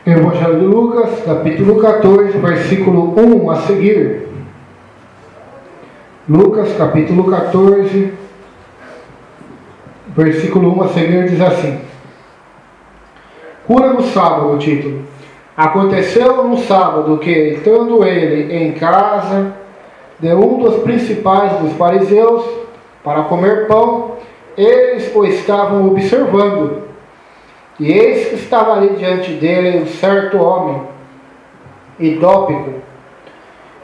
Evangelho de Lucas, capítulo 14, versículo 1 a seguir. Lucas, capítulo 14, versículo 1 a seguir, diz assim: Cura no sábado, o título. Aconteceu no sábado que, estando ele em casa de um dos principais dos fariseus, para comer pão, eles o estavam observando. E eis que estava ali diante dele um certo homem, idópico.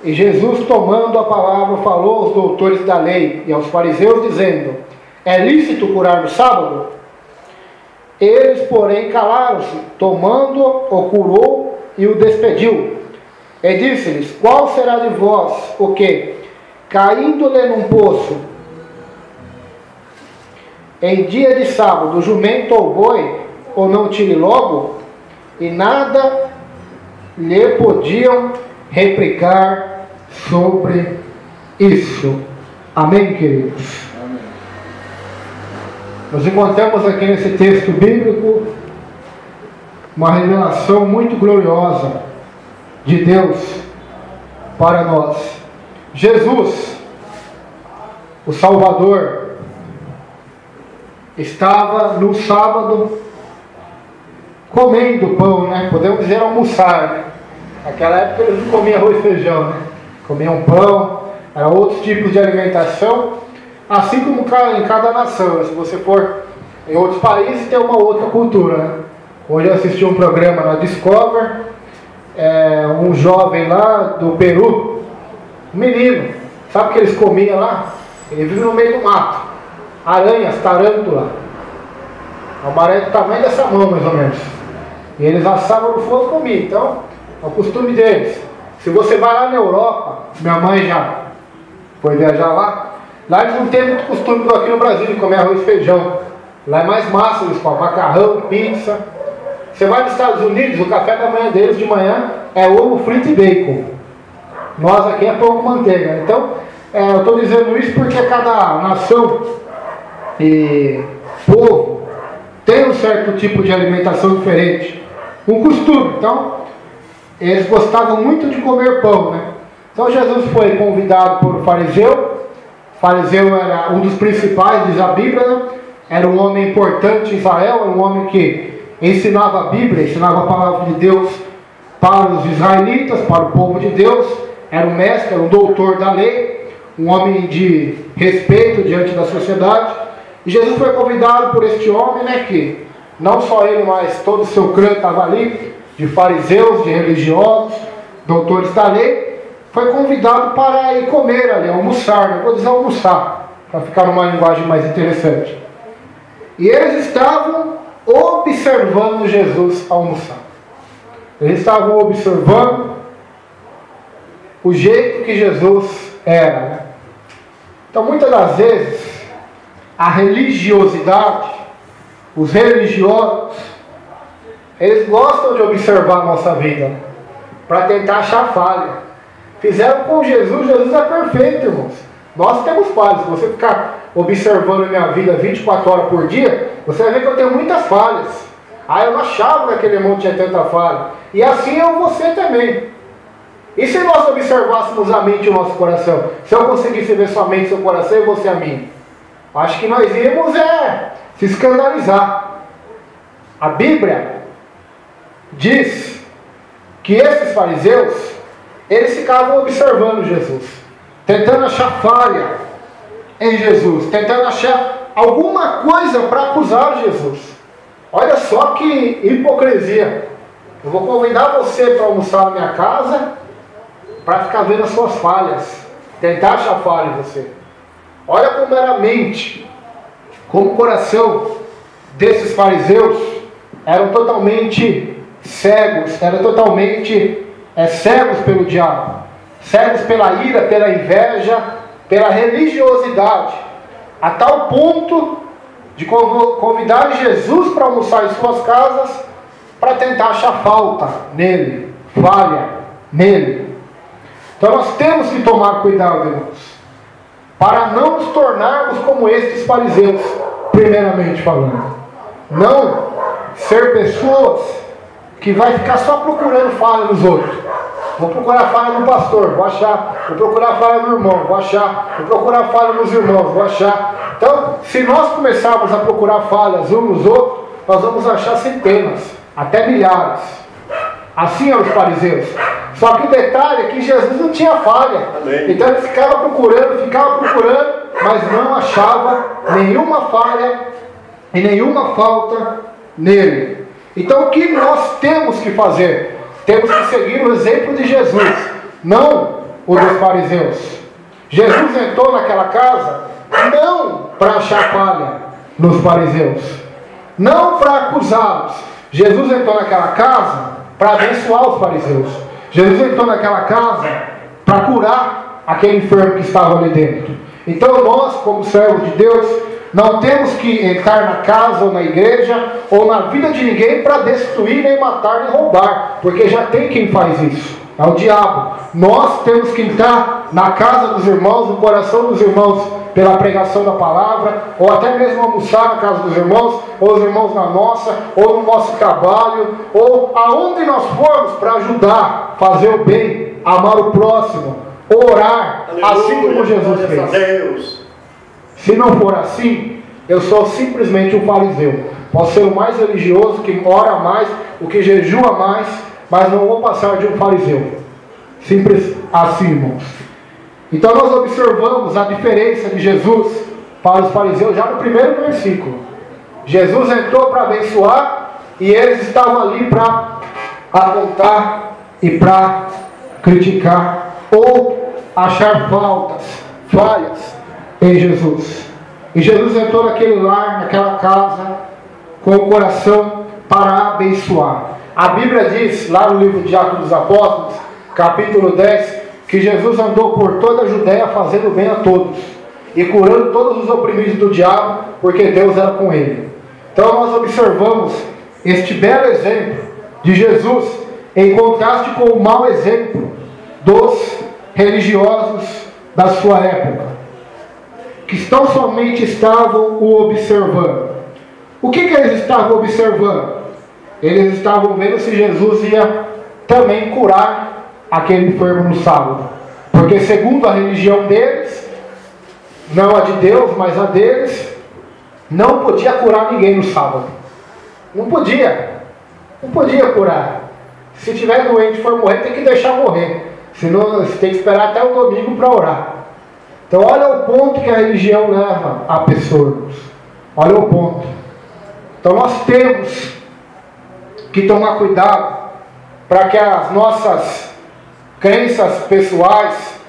E Jesus, tomando a palavra, falou aos doutores da lei e aos fariseus, dizendo: É lícito curar no sábado? Eles, porém, calaram-se. Tomando-o, o curou e o despediu. E disse-lhes: Qual será de vós o que, caindo-lhe num poço, em dia de sábado, jumento ou boi, ou não tire logo? E nada lhe podiam replicar sobre isso. Amém, queridos? Amém. Nós encontramos aqui nesse texto bíblico uma revelação muito gloriosa de Deus para nós. Jesus, o Salvador, estava no sábado comendo pão, né? Podemos dizer almoçar, né? Naquela época eles não comiam arroz e feijão, né? Comiam pão, eram outros tipos de alimentação, assim como em cada nação. Se você for em outros países, tem uma outra cultura, né? Hoje eu assisti um programa na Discover, um jovem lá do Peru, um menino, sabe o que eles comiam lá? Ele vive no meio do mato, aranhas, tarântula, uma aranha do tamanho dessa mão mais ou menos. E eles assavam no fogo e comiam. Então, é o costume deles. Se você vai lá na Europa, minha mãe já foi viajar lá, lá eles não têm muito costume igual aqui no Brasil de comer arroz e feijão. Lá é mais massa, eles comem macarrão, pizza. Você vai nos Estados Unidos, o café da manhã deles de manhã é ovo frito e bacon. Nós aqui é pão com manteiga. Então, eu estou dizendo isso porque cada nação e povo tem um certo tipo de alimentação diferente, um costume. Então, eles gostavam muito de comer pão, né? Então, Jesus foi convidado por um fariseu. O fariseu era um dos principais, diz a Bíblia, né? Era um homem importante em Israel, era um homem que ensinava a Bíblia, ensinava a palavra de Deus para os israelitas, para o povo de Deus. Era um mestre, era um doutor da lei, um homem de respeito diante da sociedade. E Jesus foi convidado por este homem, né, que não só ele, mas todo o seu clã estava ali, de fariseus, de religiosos, doutores da lei. Foi convidado para ir comer ali, almoçar, né? Vou dizer almoçar, para ficar numa linguagem mais interessante. E eles estavam observando Jesus almoçar. Eles estavam observando o jeito que Jesus era, né? Então, muitas das vezes, a religiosidade, os religiosos, eles gostam de observar a nossa vida, né? Para tentar achar falha. Fizeram com Jesus, Jesus é perfeito, irmãos. Nós temos falhas. Se você ficar observando a minha vida 24 horas por dia, você vai ver que eu tenho muitas falhas. Eu não achava que aquele irmão tinha tanta falha. E assim é você também. E se nós observássemos a mente e o nosso coração? Se eu conseguisse ver sua mente e seu coração e você a mim, acho que nós íamos se escandalizar. A Bíblia diz que esses fariseus, eles ficavam observando Jesus, tentando achar falha em Jesus, tentando achar alguma coisa para acusar Jesus. Olha só que hipocrisia. Eu vou convidar você para almoçar na minha casa para ficar vendo as suas falhas, tentar achar falha em você. Olha como era a mente, como o coração desses fariseus eram totalmente cegos, eram totalmente cegos pelo diabo, cegos pela ira, pela inveja, pela religiosidade, a tal ponto de convidar Jesus para almoçar em suas casas para tentar achar falta nele, falha nele. Então nós temos que tomar cuidado, irmãos, para não nos tornarmos como estes fariseus, primeiramente falando. Não ser pessoas que vai ficar só procurando falha nos outros. Vou procurar falha no pastor, vou achar. Vou procurar falha no irmão, vou achar. Vou procurar falha nos irmãos, vou achar. Então, se nós começarmos a procurar falhas uns nos outros, nós vamos achar centenas, até milhares. Assim eram os fariseus. Só que o detalhe é que Jesus não tinha falha. Amém. Então ele ficava procurando, mas não achava nenhuma falha e nenhuma falta nele. Então o que nós temos que fazer? Temos que seguir o exemplo de Jesus, não o dos fariseus. Jesus entrou naquela casa não para achar falha nos fariseus, não para acusá-los. Jesus entrou naquela casa para abençoar os fariseus. Jesus entrou naquela casa para curar aquele enfermo que estava ali dentro. Então nós, como servos de Deus, não temos que entrar na casa ou na igreja ou na vida de ninguém para destruir, nem matar, nem roubar, porque já tem quem faz isso, é o diabo. Nós temos que entrar na casa dos irmãos, no coração dos irmãos, pela pregação da palavra, ou até mesmo almoçar na casa dos irmãos, ou os irmãos na nossa, ou no nosso trabalho, ou aonde nós formos para ajudar, fazer o bem, amar o próximo, orar, aleluia, assim como Jesus fez. Se não for assim, eu sou simplesmente um fariseu. Posso ser o mais religioso, que ora mais, o que jejua mais, mas não vou passar de um fariseu. Simples assim, irmãos. Então nós observamos a diferença de Jesus para os fariseus já no primeiro versículo. Jesus entrou para abençoar e eles estavam ali para apontar e para criticar ou achar falhas em Jesus. E Jesus entrou naquele lar, naquela casa, com o coração para abençoar. A Bíblia diz, lá no livro de Atos dos Apóstolos, capítulo 10, que Jesus andou por toda a Judéia fazendo bem a todos e curando todos os oprimidos do diabo, porque Deus era com ele. Então nós observamos este belo exemplo de Jesus em contraste com o mau exemplo dos religiosos da sua época, que tão somente estavam o observando. O que eles estavam observando? Eles estavam vendo se Jesus ia também curar aquele enfermo no sábado. Porque segundo a religião deles, não a de Deus, mas a deles, não podia curar ninguém no sábado. Não podia curar. Se tiver doente e for morrer, tem que deixar morrer. Senão você tem que esperar até o domingo para orar. Então olha o ponto que a religião leva a pessoas. Olha o ponto. Então nós temos que tomar cuidado para que as nossas crenças pessoais,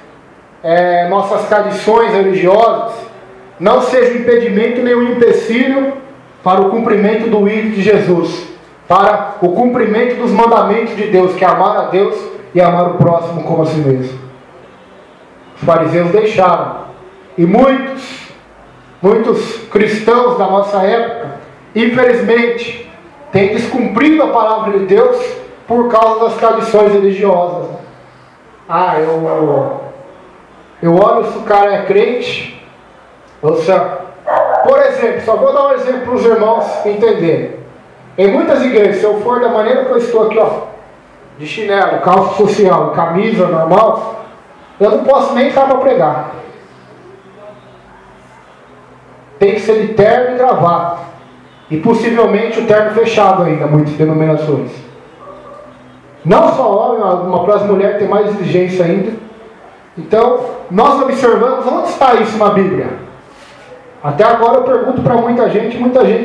nossas tradições religiosas, não sejam impedimento nem um empecilho para o cumprimento do ídolo de Jesus, para o cumprimento dos mandamentos de Deus, que é amar a Deus e amar o próximo como a si mesmo. Os fariseus deixaram. E muitos cristãos da nossa época, infelizmente, têm descumprido a palavra de Deus por causa das tradições religiosas. Eu olho se o cara é crente. Ou seja, por exemplo, só vou dar um exemplo para os irmãos entenderem. Em muitas igrejas, se eu for da maneira que eu estou aqui, de chinelo, calça social, camisa normal, eu não posso nem estar para pregar. Tem que ser de terno e gravata. E possivelmente o terno fechado ainda, muitas denominações. Não só homem, para as mulheres tem mais exigência ainda. Então, nós observamos onde está isso na Bíblia. Até agora eu pergunto para muita gente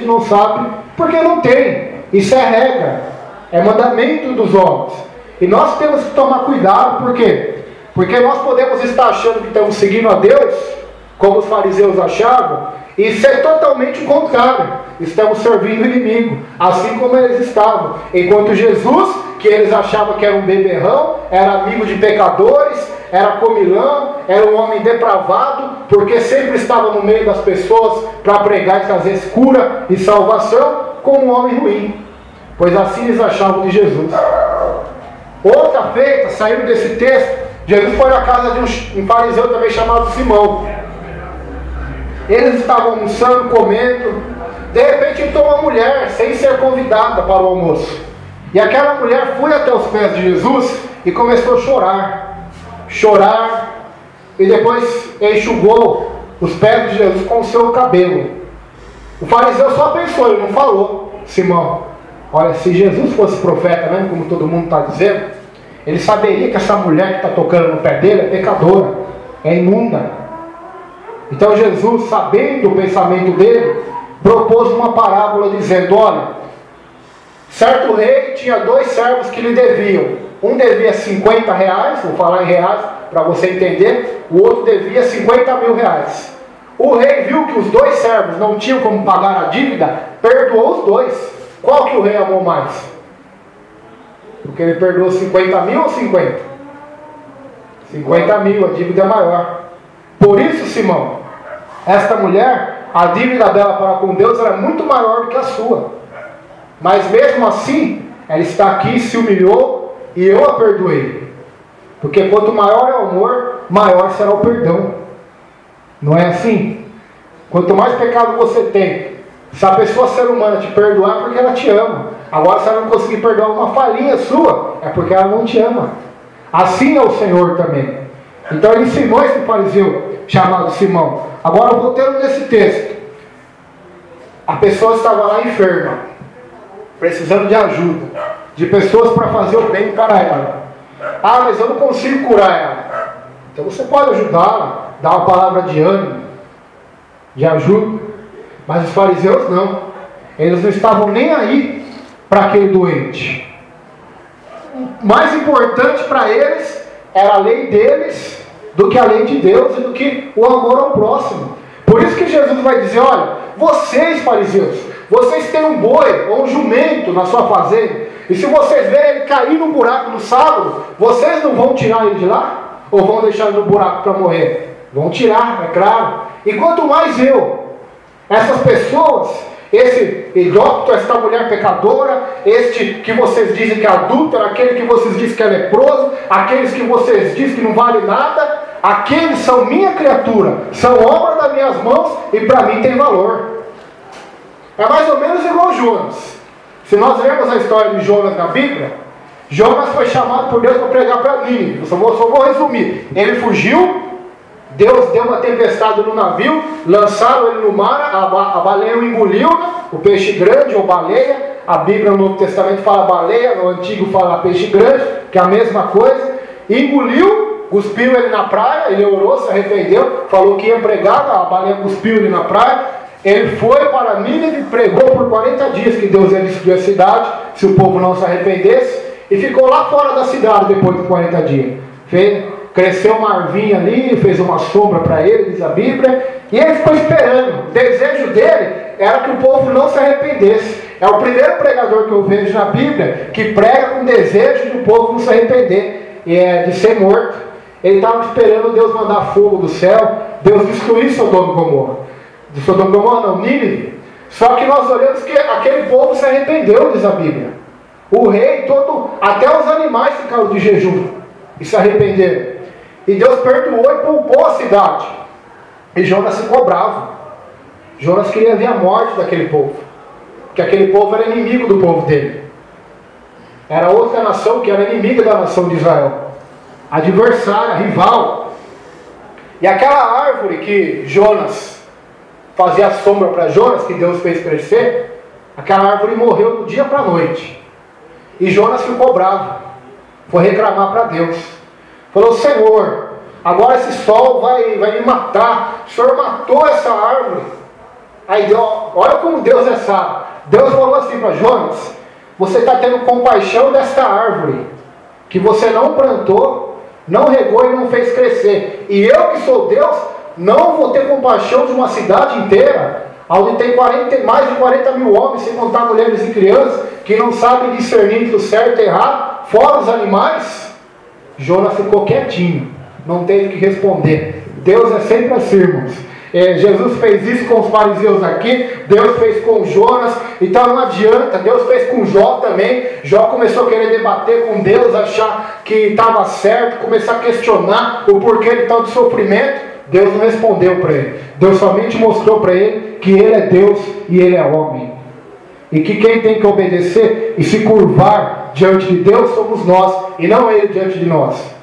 não sabe, porque não tem. Isso é regra, é mandamento dos homens. E nós temos que tomar cuidado, por quê? Porque nós podemos estar achando que estamos seguindo a Deus, como os fariseus achavam, e ser totalmente o contrário. Estamos servindo o inimigo, assim como eles estavam. Enquanto Jesus, que eles achavam que era um beberrão, era amigo de pecadores, era comilão, era um homem depravado, porque sempre estava no meio das pessoas para pregar e trazer cura e salvação, como um homem ruim. Pois assim eles achavam de Jesus. Outra feita, saindo desse texto, Jesus foi na casa de um fariseu também chamado Simão. Eles estavam almoçando, comendo. De repente entrou uma mulher, sem ser convidada para o almoço. E aquela mulher foi até os pés de Jesus e começou a chorar. Chorar. E depois enxugou os pés de Jesus com o seu cabelo. O fariseu só pensou, ele não falou. Simão, olha, se Jesus fosse profeta mesmo, como todo mundo está dizendo, ele saberia que essa mulher que está tocando no pé dele é pecadora, é imunda. Então Jesus, sabendo o pensamento dele, propôs uma parábola dizendo, olha, certo rei tinha 2 servos que lhe deviam. Um devia 50 reais, vou falar em reais para você entender, o outro devia 50 mil reais. O rei viu que os 2 servos não tinham como pagar a dívida, perdoou os 2. Qual que o rei amou mais? Porque ele perdoou 50 mil ou 50? 50 mil, a dívida é maior. Por isso, Simão, esta mulher, a dívida dela para com Deus era muito maior do que a sua. Mas mesmo assim, ela está aqui, se humilhou e eu a perdoei. Porque quanto maior é o amor, maior será o perdão. Não é assim? Quanto mais pecado você tem, se a pessoa ser humana te perdoar, é porque ela te ama. Agora, se ela não conseguir perdoar uma falhinha sua, é porque ela não te ama. Assim é o Senhor também. Então ele ensinou esse fariseu chamado Simão. Agora, voltando nesse texto, a pessoa estava lá enferma, precisando de ajuda, de pessoas para fazer o bem para ela. Ah, mas eu não consigo curar ela. Então você pode ajudá-la, dar uma palavra de ânimo, de ajuda. Mas os fariseus não. Eles não estavam nem aí para aquele doente. O mais importante para eles era a lei deles do que a lei de Deus e do que o amor ao próximo. Por isso que Jesus vai dizer, olha, vocês fariseus, vocês têm um boi ou um jumento na sua fazenda, e se vocês verem ele cair num buraco no sábado, vocês não vão tirar ele de lá? Ou vão deixar ele no buraco para morrer? Vão tirar, é claro. E quanto mais essas pessoas, esse idólatra, esta mulher pecadora, este que vocês dizem que é adúltero, aquele que vocês dizem que é leproso, aqueles que vocês dizem que não vale nada, aqueles são minha criatura, são obra das minhas mãos e para mim tem valor. É mais ou menos igual Jonas. Se nós vemos a história de Jonas na Bíblia, Jonas foi chamado por Deus para pregar para Nínive. Eu só vou resumir. Ele fugiu, Deus deu uma tempestade no navio, lançaram ele no mar, a baleia o engoliu, o peixe grande ou baleia. A Bíblia no Novo Testamento fala baleia, no Antigo fala peixe grande, que é a mesma coisa. Engoliu, cuspiu ele na praia, ele orou, se arrependeu, falou que ia pregar, a baleia cuspiu ele na praia. Ele foi para Nínive, pregou por 40 dias que Deus ia destruir a cidade, se o povo não se arrependesse, e ficou lá fora da cidade depois de 40 dias. Cresceu uma arvinha ali, fez uma sombra para ele, diz a Bíblia, e ele ficou esperando. O desejo dele era que o povo não se arrependesse. É o primeiro pregador que eu vejo na Bíblia que prega com desejo de o povo não se arrepender, e de ser morto. Ele estava esperando Deus mandar fogo do céu, Deus destruir Sodoma e Gomorra. De Sodoma e Gomorra não, Nínive. Só que nós olhamos que aquele povo se arrependeu, diz a Bíblia. O rei, até os animais ficaram de jejum e se arrependeram. E Deus perdoou e poupou a cidade. E Jonas ficou bravo. Jonas queria ver a morte daquele povo, porque aquele povo era inimigo do povo dele. Era outra nação que era inimiga da nação de Israel, adversária, rival. E aquela árvore que Jonas fazia sombra para Jonas, que Deus fez crescer, aquela árvore morreu do dia para a noite. E Jonas ficou bravo, foi reclamar para Deus. Falou, Senhor, agora esse sol vai me matar. O Senhor matou essa árvore. Aí Deus, olha como Deus é sábio. Deus falou assim para Jonas, você está tendo compaixão desta árvore, que você não plantou, não regou e não fez crescer. E eu que sou Deus, não vou ter compaixão de uma cidade inteira, onde tem mais de 40 mil homens, sem contar mulheres e crianças, que não sabem discernir entre o certo e errado, fora os animais. Jonas ficou quietinho, não teve que responder. Deus é sempre assim, irmãos. Jesus fez isso com os fariseus aqui, Deus fez com Jonas, então não adianta. Deus fez com Jó também. Jó começou a querer debater com Deus, achar que estava certo, começar a questionar o porquê de tal de sofrimento. Deus não respondeu para ele. Deus somente mostrou para ele que ele é Deus e ele é homem, e que quem tem que obedecer e se curvar diante de Deus somos nós e não Ele diante de nós.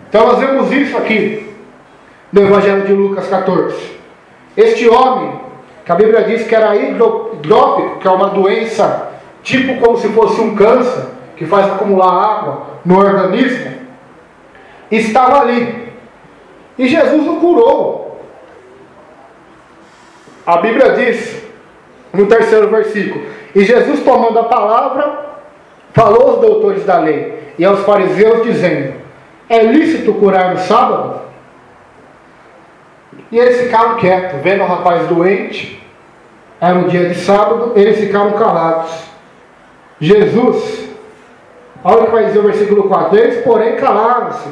Então nós vemos isso aqui no Evangelho de Lucas 14. Este homem, que a Bíblia diz que era hidrópico, que é uma doença tipo como se fosse um câncer, que faz acumular água no organismo, estava ali. E Jesus o curou. A Bíblia diz, no 3º versículo, e Jesus, tomando a palavra, falou aos doutores da lei e aos fariseus, dizendo: é lícito curar no sábado? E eles ficaram quietos, vendo o rapaz doente. Era um dia de sábado, eles ficaram calados. Jesus, olha o que vai dizer o versículo 4: eles, porém, calaram-se,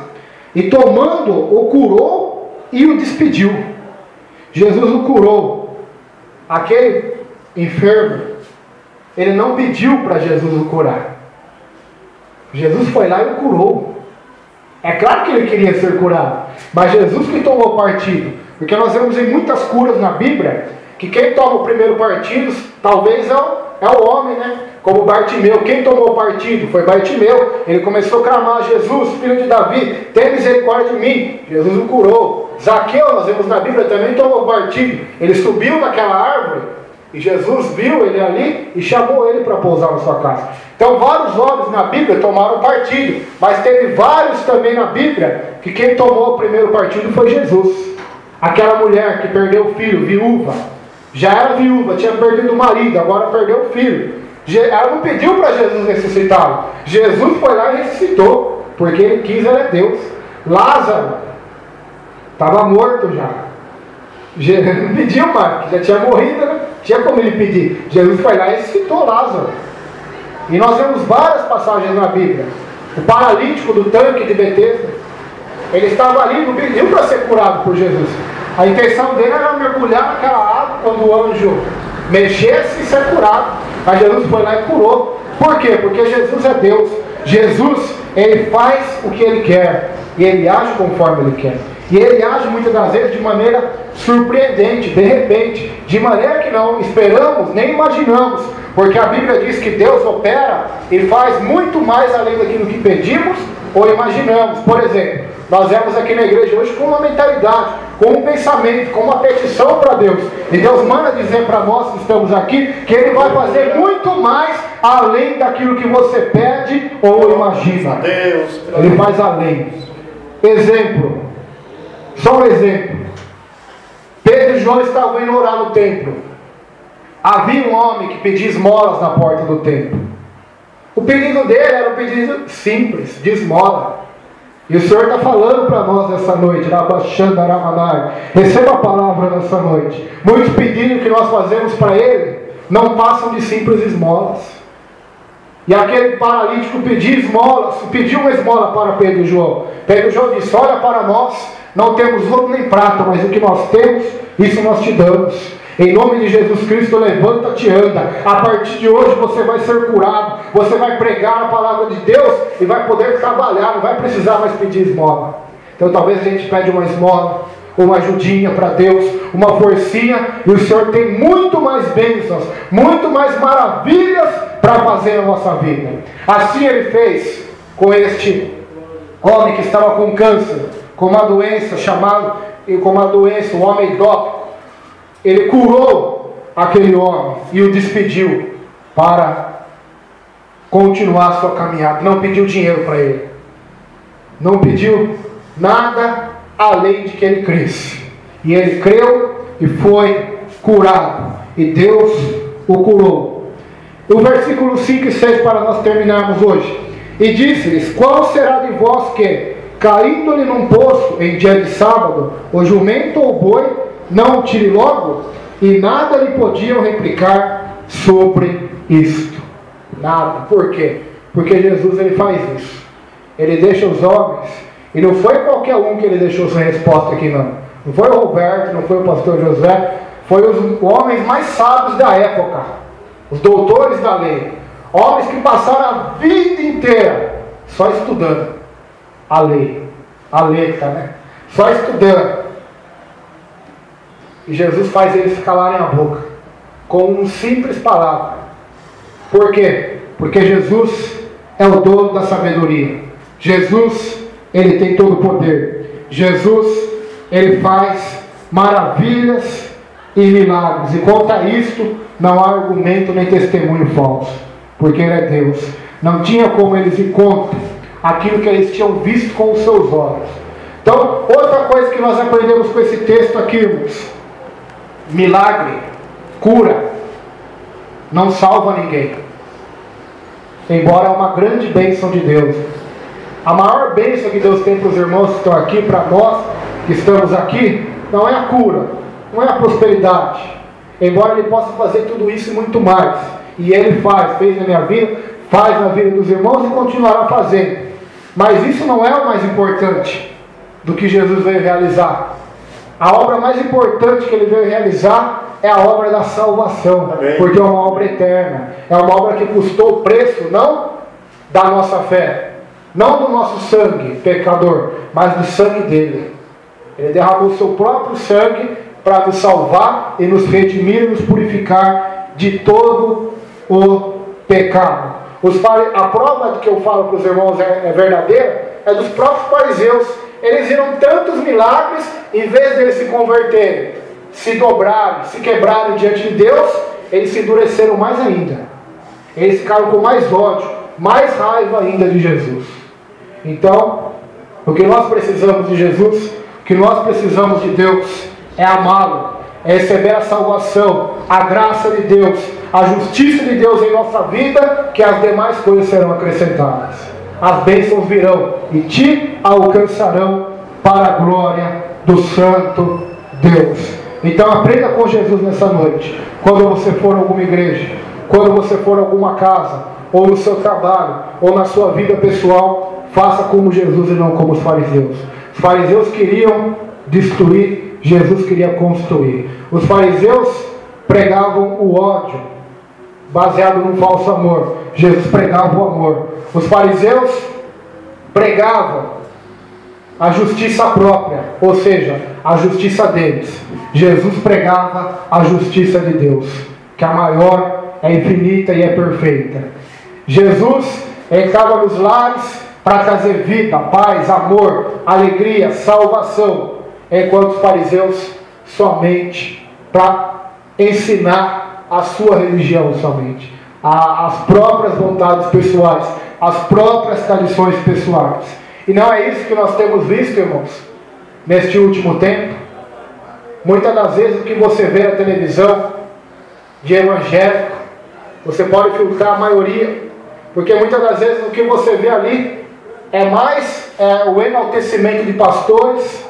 e tomando, o curou e o despediu. Jesus o curou. Aquele enfermo, ele não pediu para Jesus o curar. Jesus foi lá e o curou. É claro que ele queria ser curado, mas Jesus que tomou partido. Porque nós vemos em muitas curas na Bíblia que quem toma o primeiro partido talvez é o homem, né? Como Bartimeu. Quem tomou partido foi Bartimeu. Ele começou a clamar: Jesus, filho de Davi, tem misericórdia de mim. Jesus o curou. Zaqueu, nós vemos na Bíblia, também tomou partido. Ele subiu naquela árvore e Jesus viu ele ali e chamou ele para pousar na sua casa. Então vários homens na Bíblia tomaram partido, mas teve vários também na Bíblia que quem tomou o primeiro partido foi Jesus. Aquela mulher que perdeu o filho, viúva, já era viúva, tinha perdido o marido, agora perdeu o filho. Ela não pediu para Jesus ressuscitá-lo. Jesus foi lá e ressuscitou, porque ele quis, ele é Deus. Lázaro estava morto já. Jesus não pediu mais, porque já tinha morrido, né? Tinha como ele pedir. Jesus foi lá e ressuscitou Lázaro. E nós vemos várias passagens na Bíblia. O paralítico do tanque de Betesda, ele estava ali, não pediu para ser curado por Jesus. A intenção dele era mergulhar naquela água quando o anjo mexesse e ser curado. Mas Jesus foi lá e curou. Por quê? Porque Jesus é Deus. Jesus, ele faz o que ele quer e ele age conforme ele quer. E ele age muitas das vezes de maneira surpreendente, de repente, de maneira que não esperamos nem imaginamos, porque a Bíblia diz que Deus opera e faz muito mais além daquilo que pedimos ou imaginamos. Por exemplo, nós vemos aqui na igreja hoje com uma mentalidade, com um pensamento, com uma petição para Deus. E Deus manda dizer para nós que estamos aqui que Ele vai fazer muito mais além daquilo que você pede ou imagina. Ele faz além. Exemplo, só um exemplo. Pedro e João estavam indo orar no templo. Havia um homem que pedia esmolas na porta do templo. O pedido dele era um pedido simples, de esmola. E o Senhor está falando para nós nessa noite, receba a palavra nessa noite. Muitos pedidos que nós fazemos para Ele não passam de simples esmolas. E aquele paralítico pediu uma esmola para Pedro e João. Pedro e João disse: olha para nós, não temos ouro nem prata, mas o que nós temos, isso nós te damos. Em nome de Jesus Cristo, levanta-te e anda. A partir de hoje você vai ser curado. Você vai pregar a palavra de Deus e vai poder trabalhar. Não vai precisar mais pedir esmola. Então talvez a gente pede uma esmola, uma ajudinha para Deus, uma forcinha, e o Senhor tem muito mais bênçãos, muito mais maravilhas para fazer na nossa vida. Assim Ele fez com este homem que estava com câncer, com uma doença o homem hidrópico. Ele curou aquele homem e o despediu para continuar a sua caminhada. Não pediu dinheiro para ele. Não pediu nada além de que ele cresce. E ele creu e foi curado. E Deus o curou. O versículo 5 e 6 para nós terminarmos hoje. E disse-lhes: qual será de vós que, caindo-lhe num poço em dia de sábado, o jumento ou o boi não o tire logo? E nada lhe podiam replicar sobre isto. Nada. Por quê? Porque Jesus, ele faz isso. Ele deixa os homens. E não foi qualquer um que ele deixou sem resposta aqui, não. Não foi o Roberto, não foi o pastor José. Foi os homens mais sábios da época. Os doutores da lei. Homens que passaram a vida inteira só estudando a lei. A letra, né? Só estudando. E Jesus faz eles calarem a boca com uma simples palavra. Por quê? Porque Jesus é o dono da sabedoria. Jesus, Ele tem todo o poder. Jesus, Ele faz maravilhas e milagres. E quanto a isto, não há argumento nem testemunho falso, porque Ele é Deus. Não tinha como eles ir contra aquilo que eles tinham visto com os seus olhos. Então, outra coisa que nós aprendemos com esse texto aqui, irmãos: milagre, cura, não salva ninguém, embora é uma grande bênção de Deus. A maior bênção que Deus tem para os irmãos que estão aqui, para nós que estamos aqui, não é a cura, não é a prosperidade, embora Ele possa fazer tudo isso e muito mais. E Ele fez na minha vida, faz na vida dos irmãos e continuará fazendo. Mas isso não é o mais importante do que Jesus veio realizar. A obra mais importante que Ele veio realizar é a obra da salvação. Amém. Porque é uma obra eterna, é uma obra que custou o preço não da nossa fé, não do nosso sangue pecador, mas do sangue dele. Ele derramou o seu próprio sangue para nos salvar e nos redimir e nos purificar de todo o pecado. A prova que eu falo para os irmãos é verdadeira, é dos próprios fariseus. Eles viram tantos milagres, em vez de eles se converterem, se dobrarem, se quebrarem diante de Deus, eles se endureceram mais ainda. Eles ficaram com mais ódio, mais raiva ainda de Jesus. Então, o que nós precisamos de Jesus, o que nós precisamos de Deus, é amá-lo, é receber a salvação, a graça de Deus, a justiça de Deus em nossa vida, que as demais coisas serão acrescentadas. As bênçãos virão e te alcançarão para a glória do Santo Deus. Então aprenda com Jesus nessa noite. Quando você for a alguma igreja, quando você for a alguma casa, ou no seu trabalho, ou na sua vida pessoal, faça como Jesus e não como os fariseus. Os fariseus queriam destruir, Jesus queria construir. Os fariseus pregavam o ódio, baseado num falso amor. Jesus pregava o amor. Os fariseus pregavam a justiça própria, ou seja, a justiça deles. Jesus pregava a justiça de Deus, que a maior, é infinita e é perfeita. Jesus entrava nos lares para trazer vida, paz, amor, alegria, salvação, enquanto os fariseus somente para ensinar a sua religião somente, as próprias vontades pessoais, as próprias tradições pessoais. E não é isso que nós temos visto, irmãos, neste último tempo. Muitas das vezes o que você vê na televisão de evangélico, você pode filtrar a maioria, porque muitas das vezes o que você vê ali é mais o enaltecimento de pastores,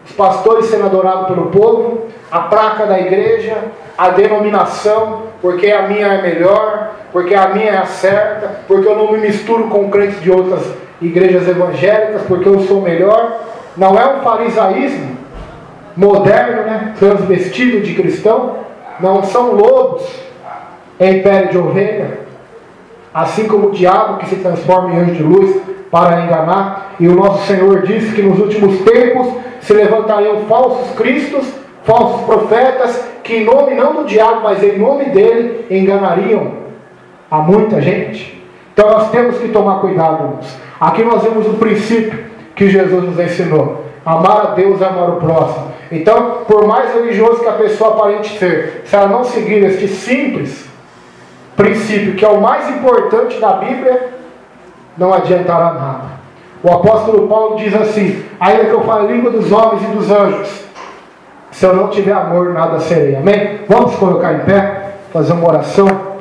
os pastores sendo adorados pelo povo, a placa da igreja, a denominação, porque a minha é melhor, porque a minha é a certa, porque eu não me misturo com crentes de outras igrejas evangélicas, porque eu sou melhor. Não é um farisaísmo moderno, né? Transvestido de cristão. Não são lobos em pele de ovelha, assim como o diabo que se transforma em anjo de luz para enganar. E o nosso Senhor disse que nos últimos tempos se levantariam falsos cristos, falsos profetas, que em nome não do diabo, mas em nome dele, enganariam a muita gente. Então nós temos que tomar cuidado, irmãos. Aqui nós vemos o princípio que Jesus nos ensinou: amar a Deus e amar o próximo. Então, por mais religioso que a pessoa aparente ser, se ela não seguir este simples princípio, que é o mais importante da Bíblia, não adiantará nada. O apóstolo Paulo diz assim: ainda que eu fale a língua dos homens e dos anjos, se eu não tiver amor, nada serei. Amém? Vamos colocar em pé, fazer uma oração.